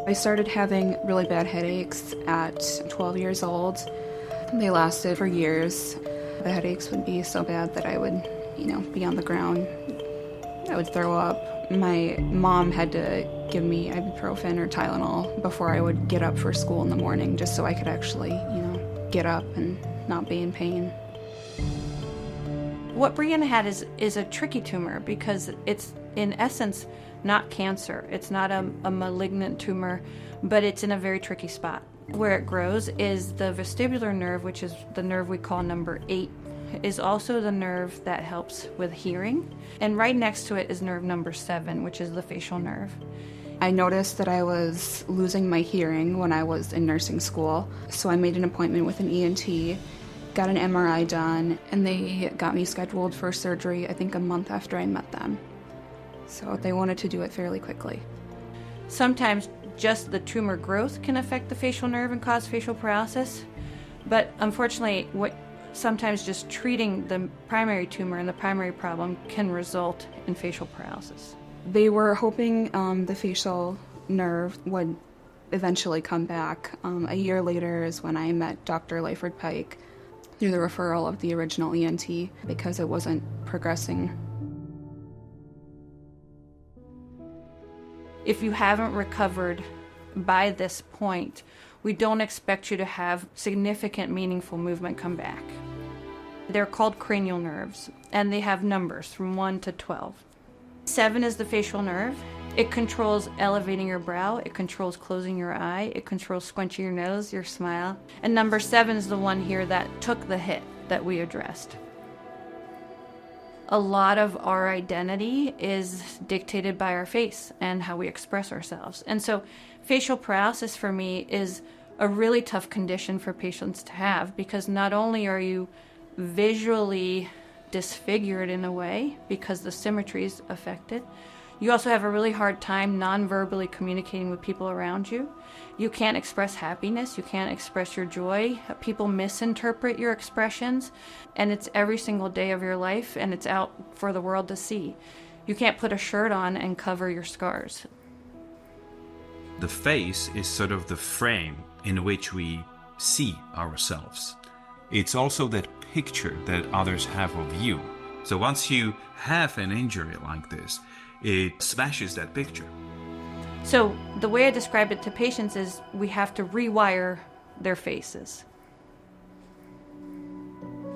I started having really bad headaches at 12 years old. They lasted for years. The headaches would be so bad that I would, be on the ground. I would throw up. My mom had to give me ibuprofen or Tylenol before I would get up for school in the morning, just so I could actually, get up and not be in pain. What Brianna had is a tricky tumor because it's, in essence, not cancer. It's not a malignant tumor, but it's in a very tricky spot. Where it grows is the vestibular nerve, which is the nerve we call number 8, is also the nerve that helps with hearing. And right next to it is nerve number 7, which is the facial nerve. I noticed that I was losing my hearing when I was in nursing school, so I made an appointment with an ENT, got an MRI done, and they got me scheduled for surgery, I think a month after I met them. So they wanted to do it fairly quickly. Sometimes just the tumor growth can affect the facial nerve and cause facial paralysis, but unfortunately, sometimes just treating the primary tumor and the primary problem can result in facial paralysis. They were hoping the facial nerve would eventually come back. A year later is when I met Dr. Lyford-Pike through the referral of the original ENT because it wasn't progressing. If you haven't recovered by this point, we don't expect you to have significant, meaningful movement come back. They're called cranial nerves, and they have numbers from 1 to 12. 7 is the facial nerve. It controls elevating your brow, it controls closing your eye, it controls squinching your nose, your smile. And number 7 is the one here that took the hit that we addressed. A lot of our identity is dictated by our face and how we express ourselves. And so facial paralysis for me is a really tough condition for patients to have because not only are you visually disfigured in a way because the symmetry is affected, you also have a really hard time non-verbally communicating with people around you. You can't express happiness, you can't express your joy. People misinterpret your expressions, and it's every single day of your life, and it's out for the world to see. You can't put a shirt on and cover your scars. The face is sort of the frame in which we see ourselves. It's also that picture that others have of you. So once you have an injury like this, it smashes that picture. So the way I describe it to patients is we have to rewire their faces.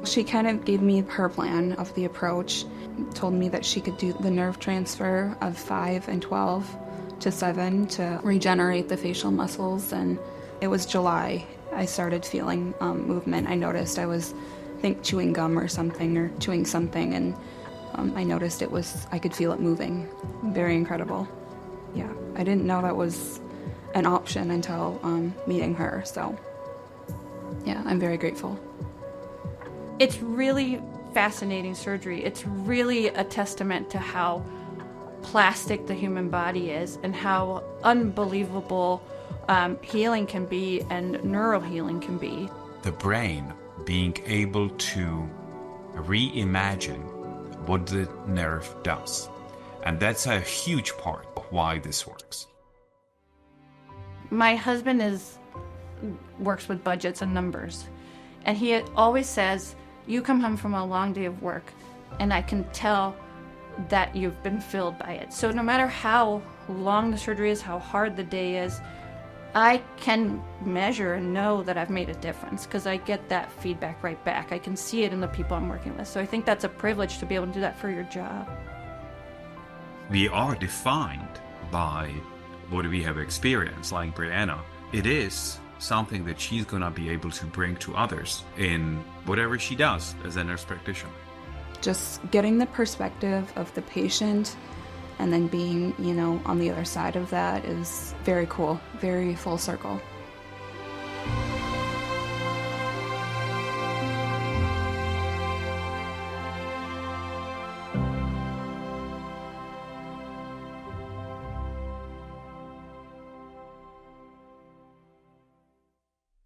She kind of gave me her plan of the approach, told me that she could do the nerve transfer of 5 and 12 to 7 to regenerate the facial muscles, and it was July. I started feeling movement. I noticed I was, chewing gum or something, and I noticed I could feel it moving. Very incredible. Yeah, I didn't know that was an option until meeting her, so yeah, I'm very grateful. It's really fascinating surgery. It's really a testament to how plastic the human body is and how unbelievable healing can be and neural healing can be. The brain being able to reimagine what the nerve does. And that's a huge part of why this works. My husband works with budgets and numbers, and he always says, you come home from a long day of work, and I can tell that you've been filled by it. So no matter how long the surgery is, how hard the day is, I can measure and know that I've made a difference because I get that feedback right back. I can see it in the people I'm working with. So I think that's a privilege to be able to do that for your job. We are defined by what we have experienced, like Brianna. It is something that she's going to be able to bring to others in whatever she does as a nurse practitioner. Just getting the perspective of the patient and then being, on the other side of that is very cool, very full circle.